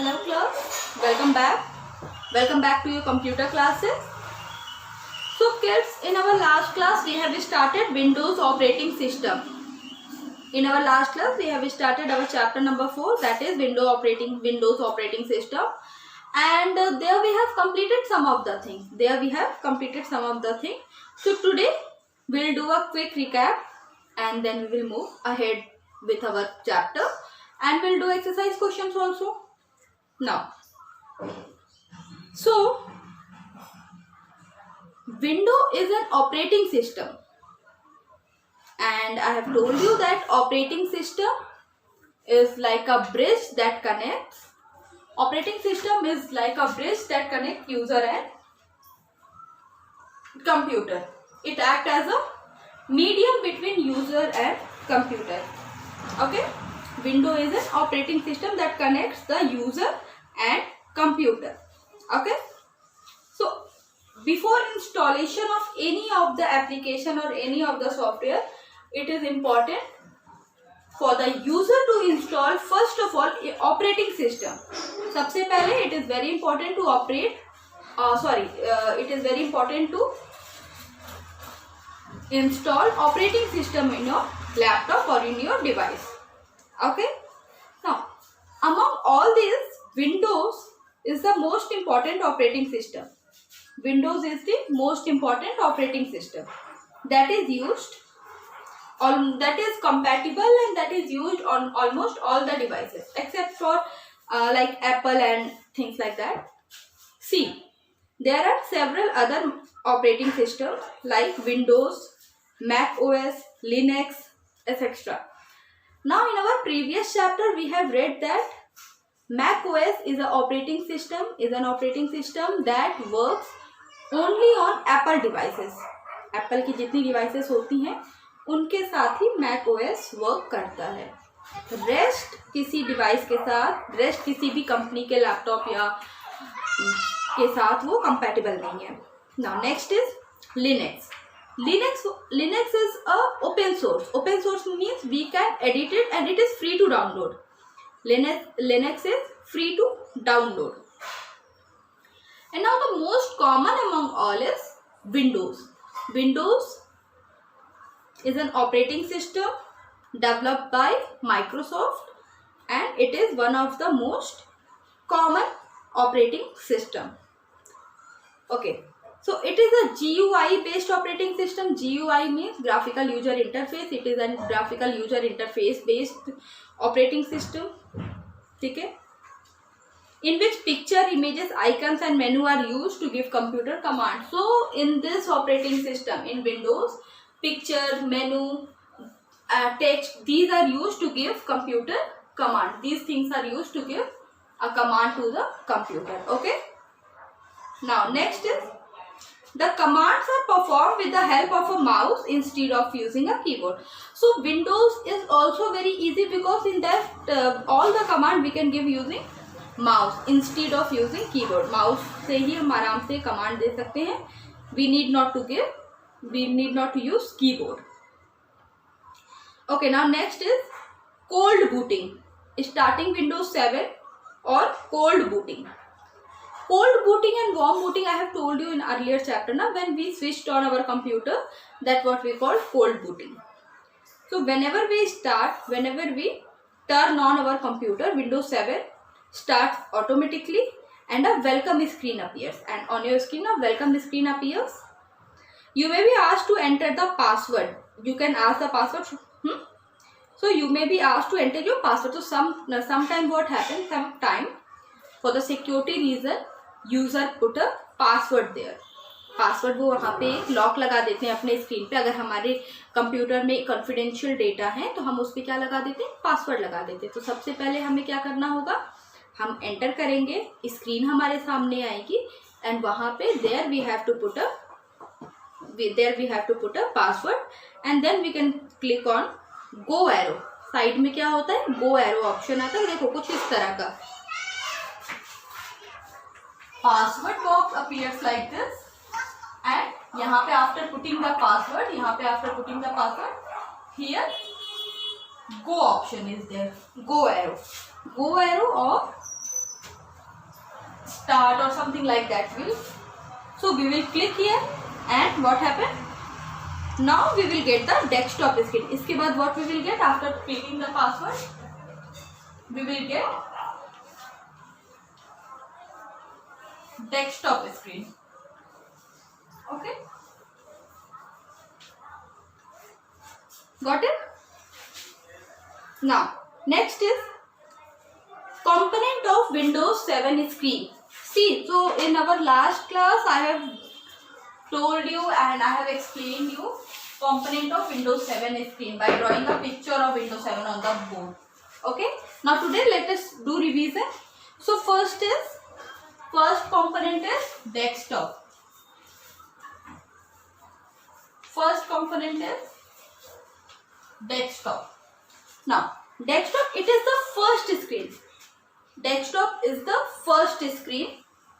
Hello class, welcome back. Welcome back to your computer classes. So kids, in our last class we have started Windows operating system. In our last class we have started our chapter number 4, that is Windows operating system. And there we have completed some of the things. So today we'll do a quick recap and then we will move ahead with our chapter and we'll do exercise questions also. Now, so Windows is an operating system, and I have told you that operating system is like a bridge that connects. Operating system is like a bridge that connects user and computer. It acts as a medium between user and computer. Okay, Windows is an operating system that connects the user and computer. Okay, so before installation of any of the application or any of the software, it is important for the user to install first of all a operating system. सबसे पहले it is very important to install operating system in your laptop or in your device. Okay, now among all these, Windows is the most important operating system. Windows is the most important operating system that is used that is compatible and that is used on almost all the devices except for like Apple and things like that. See, there are several other operating systems like Windows, Mac OS, Linux, etc. Now in our previous chapter we have read that Mac OS is an operating system that works only on Apple devices. Apple की जितनी devices होती हैं उनके साथ ही Mac OS work करता है. Rest किसी device के साथ, रेस्ट किसी भी कंपनी के लैपटॉप या के साथ वो compatible नहीं है. Now next is Linux. Linux is a open source. Open source means we can edit it and it is free to download. Linux is free to download. And now the most common among all is Windows. Windows is an operating system developed by Microsoft and it is one of the most common operating system. Okay, so it is a GUI based operating system. GUI means graphical user interface. It is a graphical user interface based operating system. Okay, in which picture, images, icons and menu are used to give computer commands. So in this operating system, in Windows, picture, menu, text, these are used to give computer command. These things are used to give a command to the computer. Okay, now next is the commands are performed with the help of a mouse instead of using a keyboard. So Windows is also very easy because in that all the command we can give using mouse instead of using keyboard. Mouse से ही हम आराम से command दे सकते हैं. We need not to use keyboard. Okay, now next is cold booting. Starting Windows 7 or cold booting. Cold booting and warm booting I have told you in earlier chapter. Now when we switched on our computer, that's what we call cold booting. So whenever we turn on our computer, Windows 7 starts automatically and a welcome screen appears, and on your screen a welcome screen appears. You may be asked to enter the password. You can ask the password. So you may be asked to enter your password. So sometime what happens, sometime for the security reason user put a password there. Password वो वहाँ पे एक lock लगा देते हैं अपने screen पे. अगर हमारे कंप्यूटर में कॉन्फिडेंशियल डेटा है तो हम उस पर क्या लगा देते हैं, पासवर्ड लगा देते हैं. तो सबसे पहले हमें क्या करना होगा, हम एंटर करेंगे, स्क्रीन हमारे सामने आएगी एंड वहाँ पे there we have to put a password and then we can click on go arrow. Side में क्या होता है, गो एरो ऑप्शन आता है. देखो कुछ इस तरह का password box appears like this. And यहाँ पे after putting the password, here go option is there. Go arrow or start or something like that. So we will click here and what happened? Now we will get the desktop screen. इसके बाद what we will get after clicking the password? We will get desktop screen. Okay, got it? Now next is component of Windows 7 screen. See, so in our last class I have told you and I have explained you component of Windows 7 screen by drawing a picture of Windows 7 on the board. Okay, now today let us do revision. So first component is desktop. First component is desktop. Now desktop, it is the first screen. Desktop is the first screen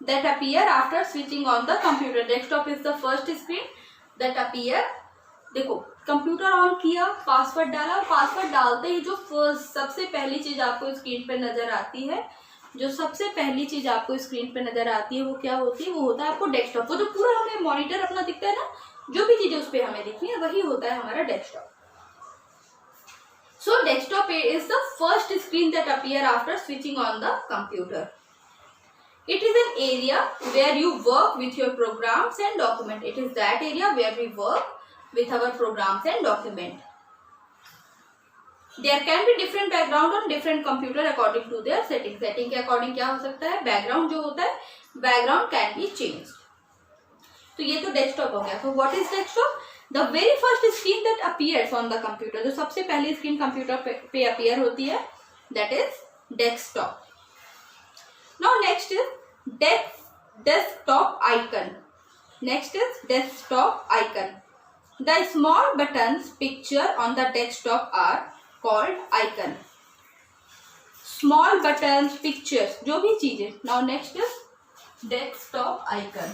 that appear after switching on the computer. Desktop is the first screen that appear. देखो computer on किया, password डाला, password डालते ही जो सबसे पहली चीज आपको screen पे नजर आती है, जो सबसे पहली चीज आपको स्क्रीन पे नजर आती है वो क्या होती है? वो होता है आपको डेस्कटॉप। वो जो पूरा हमें मॉनिटर अपना दिखता है ना, जो भी चीजें उस पर हमें दिखती है वही होता है हमारा desktop. So desktop is the first screen that appear after switching on the computer. It is an area where you work with your programs and document. It is that area where we work with our programs and document. There can be different background on different computer according to their setting. Setting के according क्या हो सकता है? Background जो होता है, background can be changed. तो ये तो desktop हो गया. So what is desktop? The very first screen that appears on the computer, जो सबसे पहली स्क्रीन कंप्यूटर पे appear होती है, that is desktop. Now next is desktop icon. Next is desktop icon. The small buttons picture on the desktop are called icon. Small buttons, pictures, जो भी चीजें. Now next is desktop icon.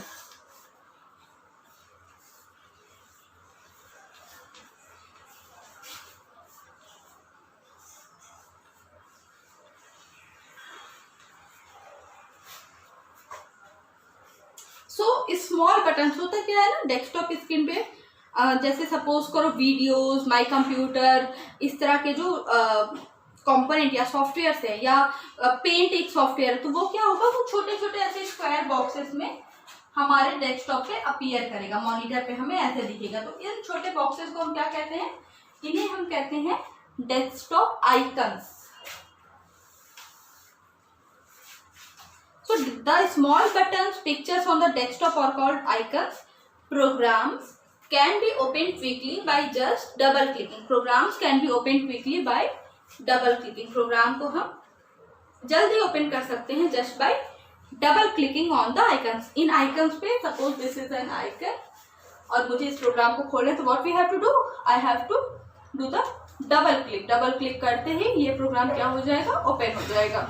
Small buttons होता क्या है ना desktop screen पे, जैसे suppose करो वीडियोस, माय कंप्यूटर, इस तरह के जो कंपोनेंट या सॉफ्टवेयर्स है, या पेंट एक सॉफ्टवेयर है, तो वो क्या होगा, वो छोटे छोटे ऐसे स्क्वायर बॉक्सेस में हमारे डेस्कटॉप पे अपीयर करेगा, मॉनिटर पे हमें ऐसे दिखेगा। तो इन छोटे बॉक्सेस को हम क्या कहते हैं? इन्हें हम कहते हैं desktop icons. So the small buttons pictures on the desktop are called icons. Programs can be opened quickly by just double clicking. Programs can be opened quickly by double clicking. Program को हम जल्दी open कर सकते हैं just by double clicking on the icons. In icons पे suppose this is an icon और मुझे इस प्रोग्राम को खोलना है, तो what we have to do? I have to do the double click. Double click करते ही ये प्रोग्राम क्या हो जाएगा? ओपन हो जाएगा।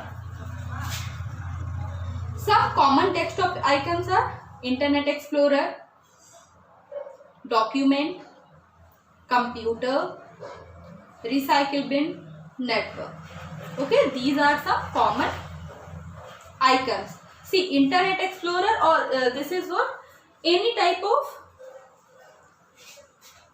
Some common desktop icons are Internet Explorer, Document, Computer, Recycle Bin, Network. Okay, these are some common icons. See, Internet Explorer or this is what? Any type of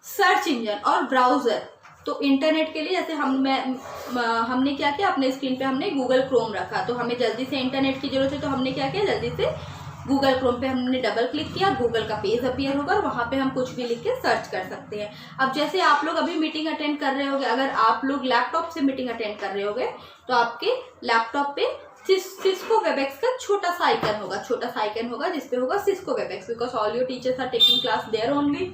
search engine or browser. तो internet के लिए जैसे हमने क्या किया, अपने screen पे हमने गूगल क्रोम रखा, तो हमें जल्दी से इंटरनेट की जरूरत है, तो हमने क्या किया, जल्दी से गूगल क्रोम पे हमने डबल क्लिक किया, गूगल का पेज अपीयर होगा और वहाँ पे हम कुछ भी लिख के सर्च कर सकते हैं। अब जैसे आप लोग अभी मीटिंग अटेंड कर रहे होगे, अगर आप लोग लैपटॉप से मीटिंग अटेंड कर रहे होगे तो आपके लैपटॉप पे सिस्को वेबएक्स का छोटा सा आइकन होगा जिसपे होगा Cisco Webex, because all your teachers are taking class there only.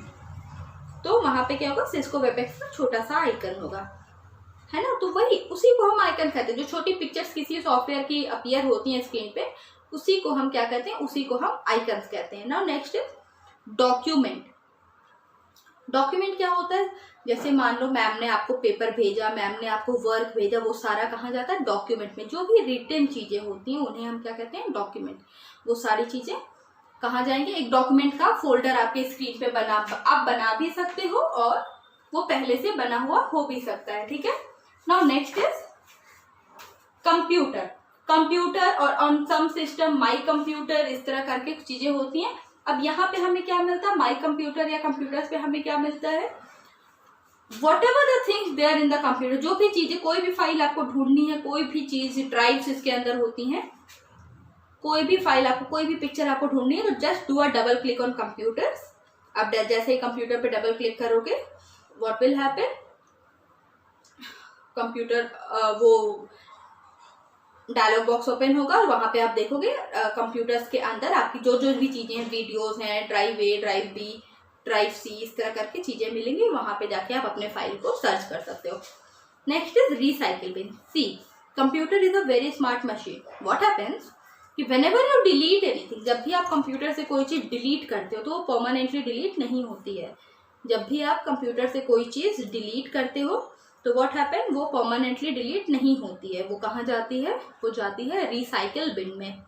तो वहां पे क्या होगा, सिस्को वेबएक्स का छोटा सा आइकन होगा, है ना। तो वही उसी को हम आइकन कहते हैं। जो छोटी पिक्चर्स किसी सॉफ्टवेयर की अपीयर होती हैं स्क्रीन पे, उसी को हम क्या कहते हैं, उसी को हम आइकन्स कहते हैं। Now next is document. Document क्या होता है? जैसे मान लो मैम ने आपको पेपर भेजा, मैम ने आपको वर्क भेजा, वो सारा कहाँ जाता है? डॉक्यूमेंट में। जो भी रिटन चीजें होती हैं उन्हें हम क्या कहते हैं? डॉक्यूमेंट। वो सारी चीजें कहाँ जाएंगे? एक डॉक्यूमेंट का फोल्डर आपके स्क्रीन पे आप बना भी सकते हो और वो पहले से बना हुआ हो भी सकता है, ठीक है। Now next is computer. Computer और on some system my computer, इस तरह करके कुछ चीजें होती हैं। अब यहाँ पे हमें क्या मिलता है, माई कंप्यूटर या कंप्यूटर्स पे हमें क्या मिलता है, whatever the things there in the computer, जो भी चीजें, कोई भी फाइल आपको ढूंढनी है, कोई भी चीज, ड्राइव्स इसके अंदर होती हैं, कोई भी फाइल आपको, कोई भी पिक्चर आपको ढूंढनी है, तो just do a double click on computers. अब जैसे ही कंप्यूटर पे डबल क्लिक करोगे, व्हाट विल हैपन, कंप्यूटर वो डायलॉग बॉक्स ओपन होगा और वहां पे आप देखोगे कंप्यूटर्स के अंदर आपकी जो जो भी चीजें हैं, वीडियोस हैं, ड्राइव ए, ड्राइव बी, ड्राइव सी, इस तरह करके चीजें मिलेंगी। वहां पे जाके आप अपने फाइल को सर्च कर सकते हो। Next is recycle bin. See, computer is a very smart machine. What happens कि व्हेनेवर यू डिलीट एनीथिंग, जब भी आप कंप्यूटर से कोई चीज डिलीट करते हो तो वो परमानेंटली डिलीट नहीं होती है। जब भी आप कंप्यूटर से कोई चीज डिलीट करते हो तो व्हाट हैपन, वो परमानेंटली डिलीट नहीं होती है। वो कहाँ जाती है, वो जाती है रिसाइकिल बिन में,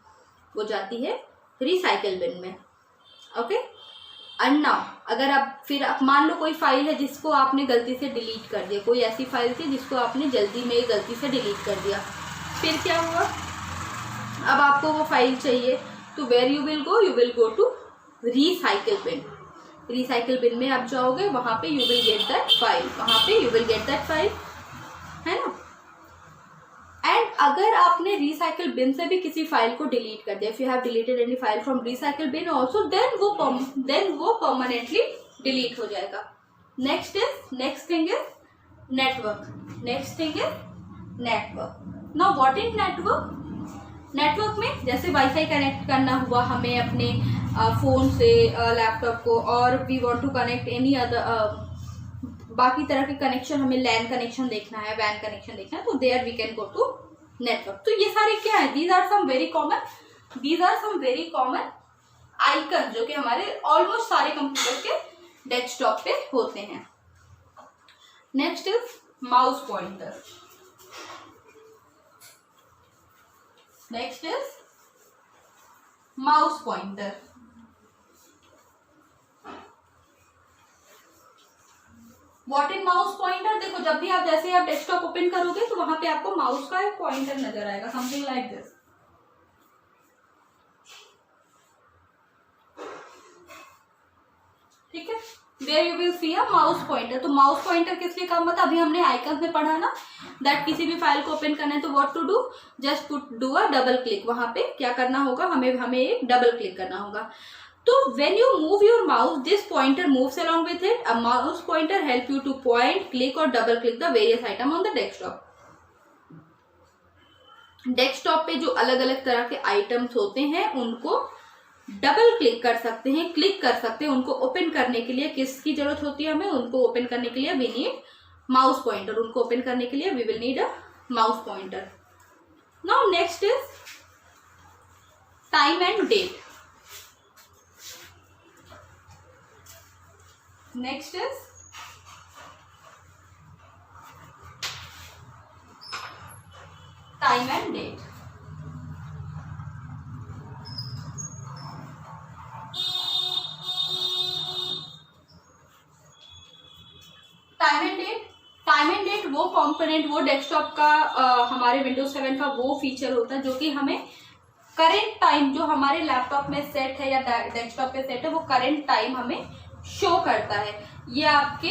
वो जाती है रिसाइकिल बिन में। ओके, एंड नाउ अगर आप फिर आप मान लो कोई फाइल है जिसको आपने गलती से डिलीट कर दिया, कोई ऐसी फाइल थी जिसको आपने जल्दी में गलती से डिलीट कर दिया, फिर क्या हुआ, अब आपको वो फाइल चाहिए, तो where you will go to recycle bin. Recycle bin में आप जाओगे, वहां पे you will get that file, वहां पे you will get that file, है ना। एंड अगर आपने रिसाइकिल बिन से भी किसी फाइल को डिलीट कर दिया, if you have deleted any file from recycle bin also, then वो परमानेंटली डिलीट हो जाएगा। Next thing is network. Next thing is network. Now what is network? Network में जैसे वाईफाई कनेक्ट करना हुआ हमें अपने फोन से लैपटॉप को, और we want to connect any other बाकी तरह के कनेक्शन, हमें लैन कनेक्शन देखना है, वैन कनेक्शन देखना है, तो there we can go to network. तो ये सारे क्या है, these are some very common icon जो कि हमारे ऑलमोस्ट सारे कंप्यूटर के डेस्कटॉप पे होते हैं। Next is mouse pointer. Next is mouse pointer. What is mouse pointer? देखो, जब भी आप जैसे आप डेस्कटॉप ओपन करोगे तो वहां पे आपको माउस का एक पॉइंटर नजर आएगा, समथिंग लाइक दिस। ठीक है, there you will see a mouse pointer. तो माउस पॉइंटर किस लिए काम आता है, अभी हमने आइकन में पढ़ा ना, दैट किसी भी फाइल को ओपन करना है तो what to do, just do a double click. वहां पे क्या करना होगा, हमें एक डबल क्लिक करना होगा। तो when you move your mouse, this pointer moves along with it. A mouse pointer help you to point, click or double click the various item on the desktop. Desktop पे जो अलग अलग तरह के items होते हैं उनको डबल क्लिक कर सकते हैं, क्लिक कर सकते हैं। उनको ओपन करने के लिए किसकी जरूरत होती है हमें, उनको ओपन करने के लिए वी नीड माउस पॉइंटर। उनको ओपन करने के लिए we will need a mouse pointer. Now next is time and date. Next is time and date. Time and date वो कंपोनेंट, वो डेस्कटॉप का हमारे विंडोज 7 का वो फीचर होता है जो कि हमें करेंट टाइम, जो हमारे लैपटॉप में सेट है या डेस्कटॉप पे सेट है, वो करेंट टाइम हमें शो करता है। ये आपके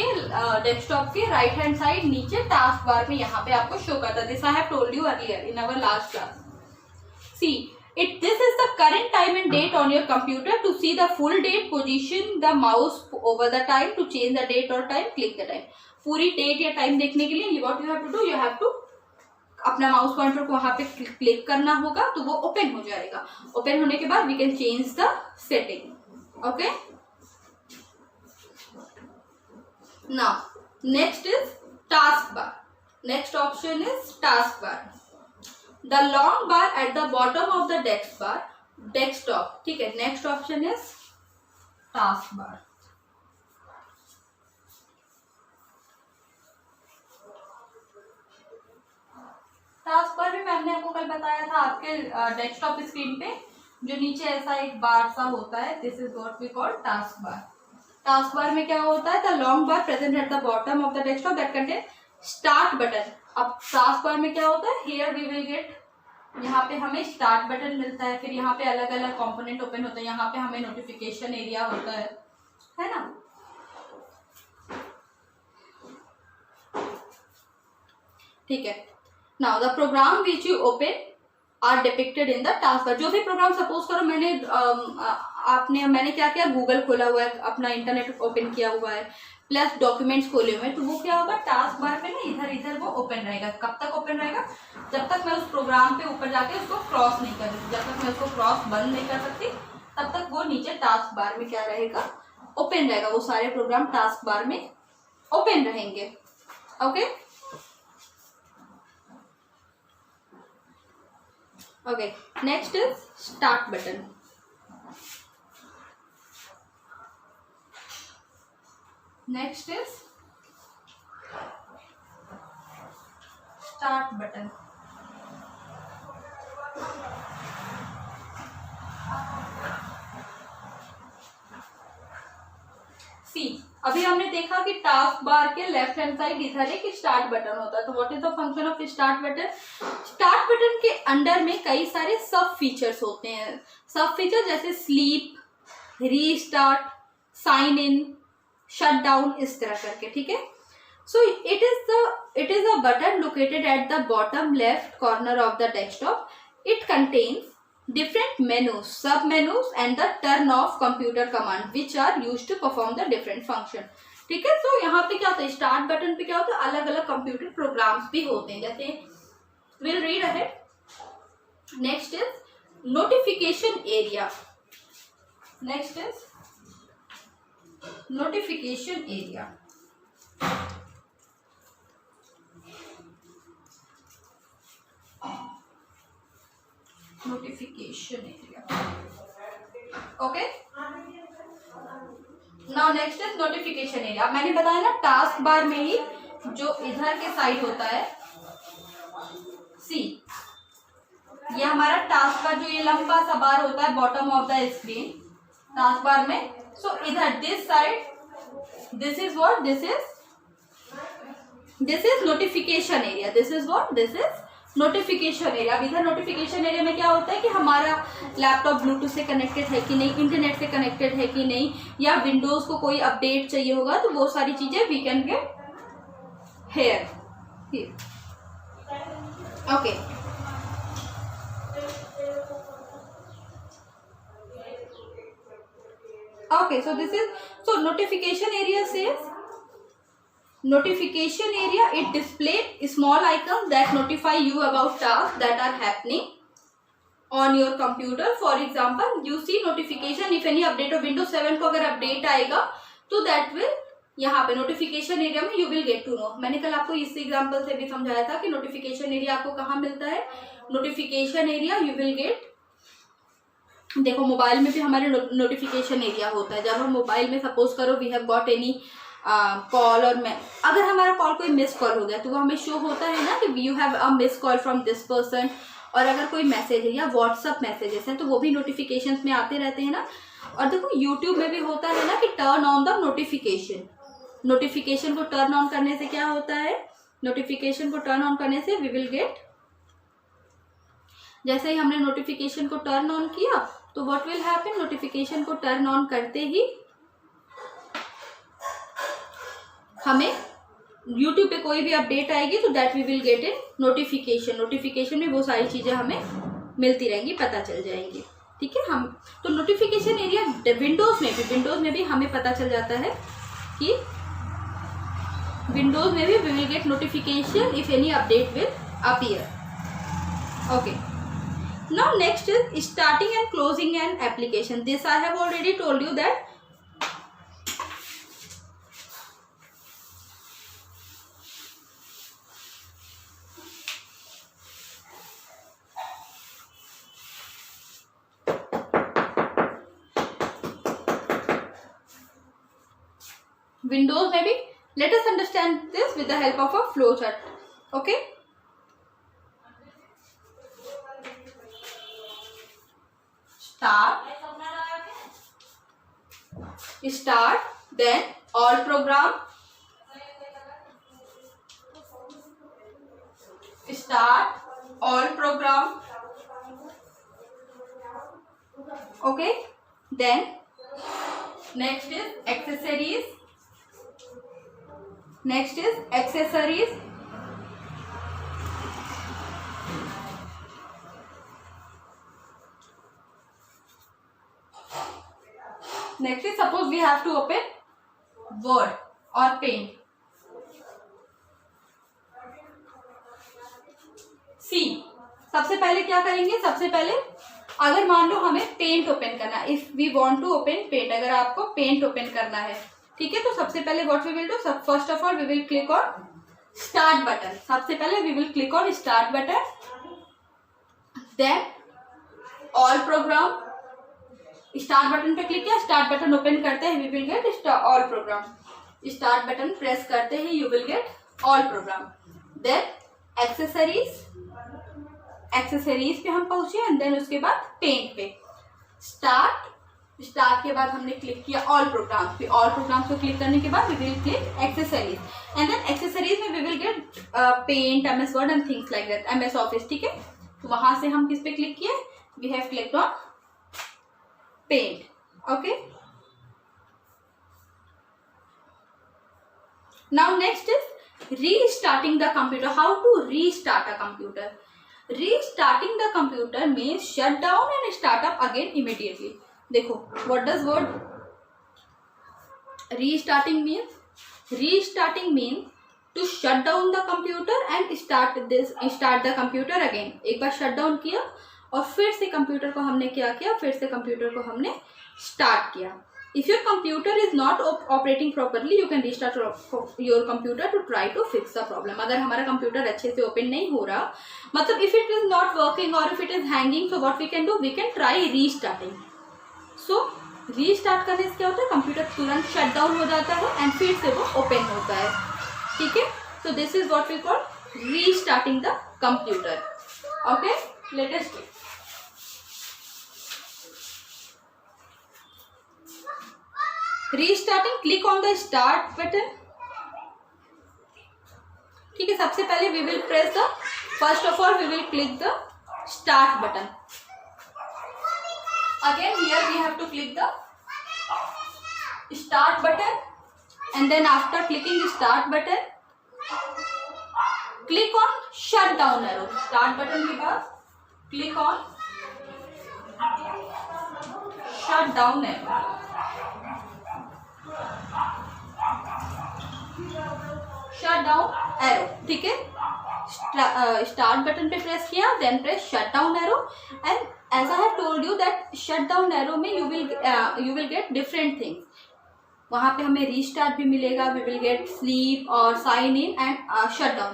डेस्कटॉप के राइट हैंड साइड नीचे टास्क बार में यहाँ पे आपको शो करता है। This I have told you earlier in our last class. See it, this is the current time and date on your computer. To see the full date, position the mouse over the time, to change the date और time, click the time. पूरी date या time देखने के लिए what you have to do, you have to अपना mouse pointer को वहां पे क्लिक करना होगा, तो वो ओपन हो जाएगा। ओपन होने के बाद we can change the setting. Okay, now next is taskbar. Next option is taskbar. The long bar at the bottom of the desktop. ठीक है, next option is taskbar. Taskbar भी मैंने आपको कल बताया था, आपके डेस्कटॉप स्क्रीन पे जो नीचे ऐसा एक बार सा होता है, this is what we call taskbar. Taskbar में क्या होता है, the long bar present at the bottom of the desktop that contain start button. अब टास्कबार में क्या होता है, हियर वी विल गेट यहाँ पे हमें स्टार्ट बटन मिलता है, फिर यहाँ पे अलग अलग कंपोनेंट ओपन होता है, यहाँ पे हमें नोटिफिकेशन एरिया होता है ना। ठीक है, now the program which you open are depicted in the task bar. जो भी प्रोग्राम, सपोज करो मैंने क्या किया, गूगल खोला हुआ है, अपना इंटरनेट ओपन किया हुआ है, प्लस डॉक्यूमेंट्स खोले हुए हैं, तो वो क्या होगा, टास्क बार पे ना इधर इधर वो ओपन रहेगा। कब तक ओपन रहेगा, जब तक मैं उस प्रोग्राम पे ऊपर जाके उसको क्रॉस नहीं कर सकती, जब तक मैं उसको क्रॉस बंद नहीं कर सकती तब तक वो नीचे टास्क बार में क्या रहेगा, ओपन रहेगा। वो सारे प्रोग्राम टास्क बार में ओपन रहेंगे। Okay okay, next is start button. Next is start button. See, अभी हमने देखा कि टास्क बार के लेफ्ट हैंड साइड इधर एक स्टार्ट बटन होता है। तो what is the function of start button? Start button के अंडर में कई सारे सब फीचर्स होते हैं। सब फीचर जैसे sleep, restart, sign in, shut down, इस तरह करके। ठीक है, so it is a button located at the bottom left corner of the desktop. It contains different menus, sub menus and the turn off computer command which are used to perform the different function. ठीक है, तो यहाँ पे क्या होता है, start button पे क्या होता है, अलग अलग कंप्यूटर प्रोग्राम्स भी होते हैं। जैसे will read ahead. Next is notification area. Next is notification area. Notification area. Okay, now next is notification area. मैंने बताया ना, टास्क बार में ही जो इधर के साइड होता है, सी ये हमारा टास्क का जो ये लंबा सा बार होता है bottom of the screen task bar में। सो इधर this side, this is what, this is notification area. This is what, this is notification area. अब इधर नोटिफिकेशन एरिया में क्या होता है कि हमारा लैपटॉप ब्लूटूथ से कनेक्टेड है कि नहीं, इंटरनेट से कनेक्टेड है कि नहीं, या विंडोज को कोई अपडेट चाहिए होगा, तो वो सारी चीजें we can get here. Okay, okay, so this is, so notification area says, notification area, it display small icons that notify you about tasks that are happening on your computer. For example, you see notification if any update of Windows 7 को अगर update आएगा तो that will, यहाँ पे notification area में you will get to know. मैंने कल आपको इस एग्जाम्पल से भी समझाया था कि नोटिफिकेशन एरिया आपको कहाँ मिलता है। Notification area you will get, देखो मोबाइल में भी हमारे नोटिफिकेशन एरिया होता है। जब हम मोबाइल में सपोज करो we have got any call, और मैं अगर हमारा कॉल कोई मिस कॉल हो गया तो वो हमें शो होता है ना कि you have a miss call from this person. और अगर कोई मैसेज है या व्हाट्सअप मैसेजेस हैं तो वो भी नोटिफिकेशंस में आते रहते हैं ना। और देखो यूट्यूब में भी होता है ना कि turn on the notification. Notification को टर्न ऑन करने से क्या होता है, नोटिफिकेशन को टर्न ऑन करने से वी विल गेट, जैसे ही हमने नोटिफिकेशन को टर्न ऑन किया तो व्हाट विल हैपन, नोटिफिकेशन को टर्न ऑन करते ही हमें YouTube पे कोई भी अपडेट आएगी तो that we will get in notification. Notification में वो सारी चीज़ें हमें मिलती रहेंगी, पता चल जाएंगी। ठीक है, हम तो नोटिफिकेशन एरिया विंडोज़ में भी हमें पता चल जाता है कि विंडोज़ में भी we will get notification if any update will appear. Okay, now next is starting and closing an application. This I have already told you that Windows में भी, let us understand this with the help of a flow chart. Okay, start, then all program, start all program, Okay, then next is accessories. Next is accessories. Next is, suppose we have to open Word or Paint. सी, सबसे पहले क्या करेंगे, सबसे पहले अगर मान लो हमें paint open करना है, if we want to open paint, अगर आपको पेंट ओपन करना है, ठीक है, तो सबसे पहले what we will do, first of all we will click on start button. सबसे पहले we will click on start button, then all program. Start button पे क्लिक किया, स्टार्ट बटन ओपन करते हैं, we will get all program. Start button press करते हैं, you will get all program. Then accessories, accessories पे हम पहुंचे and then उसके बाद पेंट पे. स्टार्ट के बाद हमने क्लिक किया ऑल प्रोग्राम पे. ऑल प्रोग्राम को क्लिक करने के बाद we will click accessories and then accessories में we will get paint, MS word and things like that, MS office. ठीक है, तो वहां से हम किस पे क्लिक किए, we have clicked on paint. Okay, now next is restarting the computer. How to restart a computer. Restarting the computer means shut down and start up again immediately. देखो, what does word restarting means? Restarting means to shut down the computer and start the computer again. एक बार shut down किया और फिर से computer को हमने क्या किया, फिर से कंप्यूटर को हमने स्टार्ट किया. If your computer is not operating properly, you can restart your computer to try to fix the problem. अगर हमारा कंप्यूटर अच्छे से ओपन नहीं हो रहा, मतलब if it is not working or if it is hanging, so what we can do, we can try restarting. So restart करने से क्या होता है, कंप्यूटर तुरंत शट डाउन हो जाता है एंड फिर से वो ओपन होता है. ठीक है, so this is what we call restarting the computer. Okay, let us see. Restarting, click on the start button. ठीक है, सबसे पहले we will press the, first of all we will click the start button. Again here we have to click the start button and then after clicking start button click on shut down arrow. Start button के बाद click on shut down arrow. Shut down arrow. ठीक है, start button पे press किया, then press shut down arrow and as I have told you that shut down arrow में you will get different things. वहां पे हमें restart भी मिलेगा, वी विल गेट स्लीप और sign in and shut down.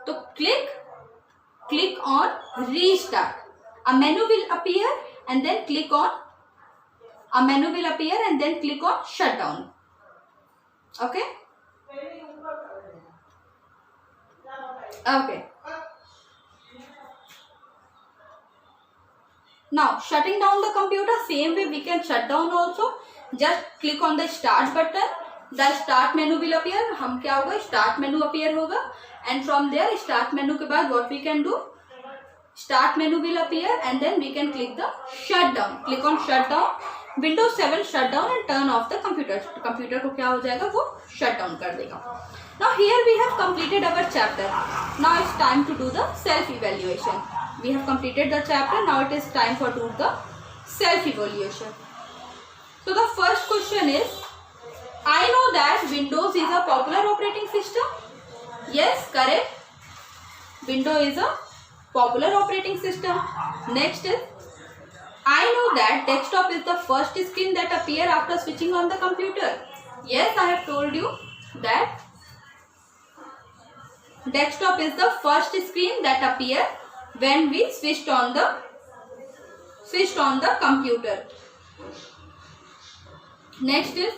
तो click on restart, a menu will appear and then click on a menu will appear and then click on shut down. Okay, okay, now shutting down the computer, same way we can shut down also. Just click on the start button, the start menu will appear. हम क्या होगा, start menu appear होगा and from there start menu के बाद what we can do, start menu will appear and then we can click the shut down. Click on shut down, Windows 7 shut down and turn off the computer. Computer को क्या हो जाएगा, वो shut down कर देगा. Now here we have completed our chapter. Now it's time to do the self evaluation. We have completed the chapter. Now it is time for do the self evaluation. So the first question is, I know that Windows is a popular operating system. Yes, correct. Windows is a popular operating system. Next is, I know that desktop is the first screen that appear after switching on the computer. Yes, I have told you that desktop is the first screen that appear when we switched on the computer. Next is,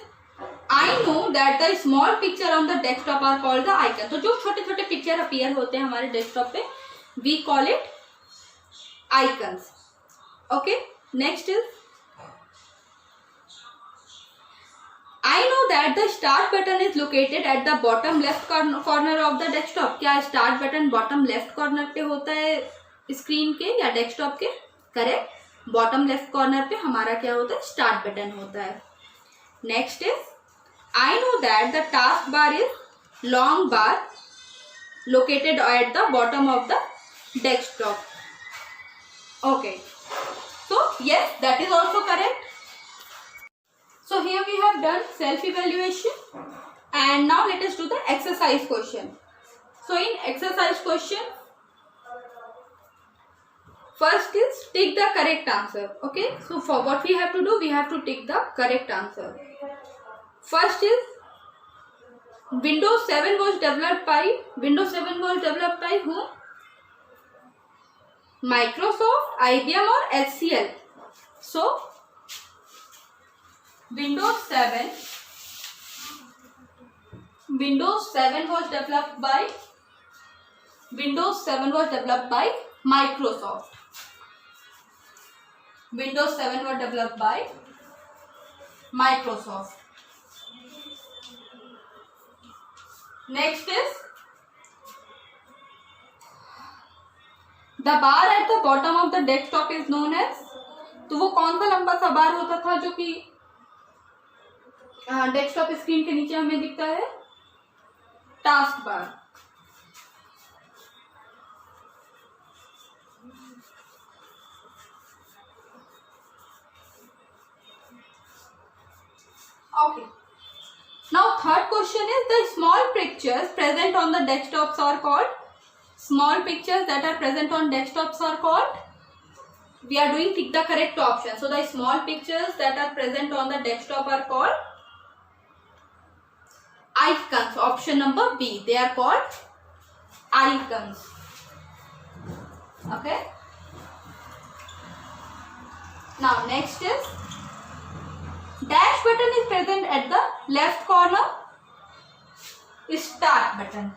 I know that the small picture on the desktop are called the icon. तो जो छोटे छोटे picture appear होते हैं हमारे desktop पे, we call it icons. Okay, next is, I know that the start button is located at the bottom left corner of the desktop. क्या start button bottom left corner पे होता है screen के या डेस्कटॉप के? Correct. Bottom left corner पे हमारा क्या होता है, स्टार्ट बटन होता है. Next is I know that the task bar is long bar located at the bottom of the desktop. Okay, so yes, that is also correct. So here we have done self evaluation, and now let us do the exercise question. So in exercise question, first is take the correct answer. Okay, so for what we have to do, we have to take the correct answer. First is Windows 7 was developed by whom? Microsoft, IBM or HCL. So Windows 7 was developed by Microsoft. Windows 7 was developed by Microsoft. Next is the bar at the bottom of the desktop is known as. तो वो कौन सा लंबा सा बार होता था जो कि डेस्कटॉप स्क्रीन के नीचे हमें दिखता है? Task bar. Okay. Now third question is the small pictures present on the desktops are called. Small pictures that are present on desktops are called. We are doing tick the correct option. So the small pictures that are present on the desktop are called icons. Option number B. They are called icons. Okay. Now next is dash button is present at the left corner. Start button.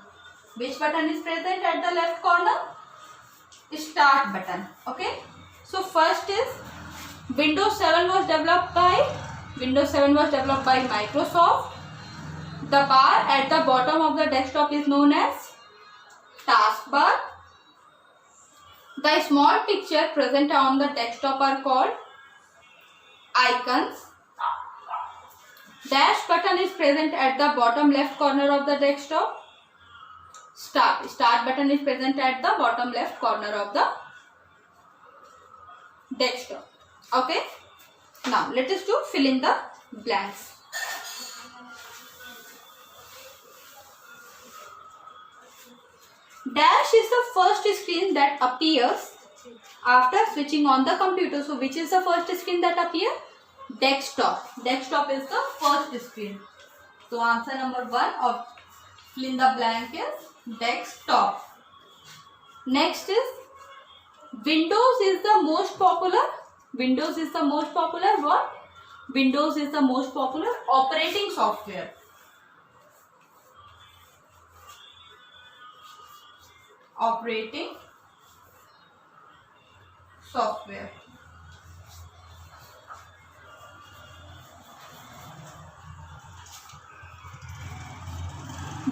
Which button is present at the left corner? Start button. Okay. So first is Windows 7 was developed by Microsoft. The bar at the bottom of the desktop is known as taskbar. The small picture present on the desktop are called icons. Dash button is present at the bottom left corner of the desktop. Start button is present at the bottom left corner of the desktop. Okay. Now let us do fill in the blanks. Dash is the first screen that appears after switching on the computer. So which is the first screen that appears? Desktop. Desktop is the first screen. So answer number 1 of fill in the blank is desktop. Next is Windows is the most popular. Windows is the most popular what? Windows is the most popular operating software. Operating software.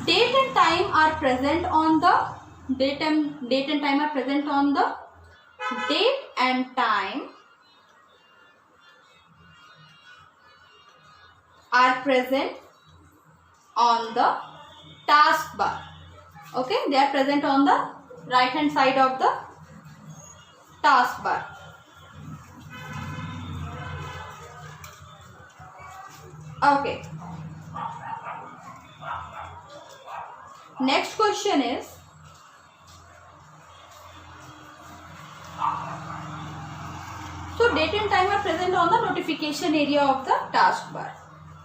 Date and time are present on the date and time are present on the date and time are present on the taskbar. Okay, they are present on the right hand side of the taskbar. Okay. Next question is so date and time are present on the notification area of the taskbar.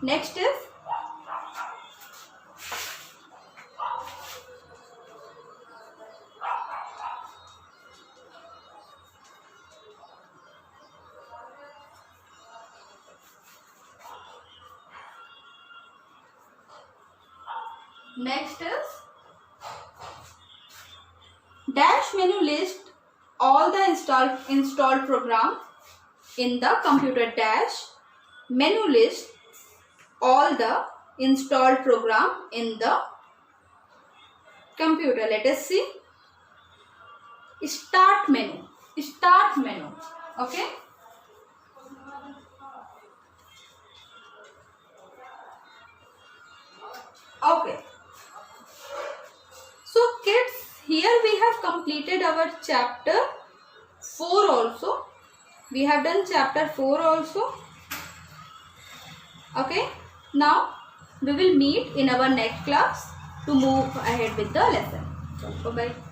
Next is dash menu list all the installed program in the computer. Dash menu list all the installed program in the computer. Let us see. Start menu. Okay. have completed our chapter 4 also. We have done chapter 4 also. Okay. Now we will meet in our next class to move ahead with the lesson. Bye bye.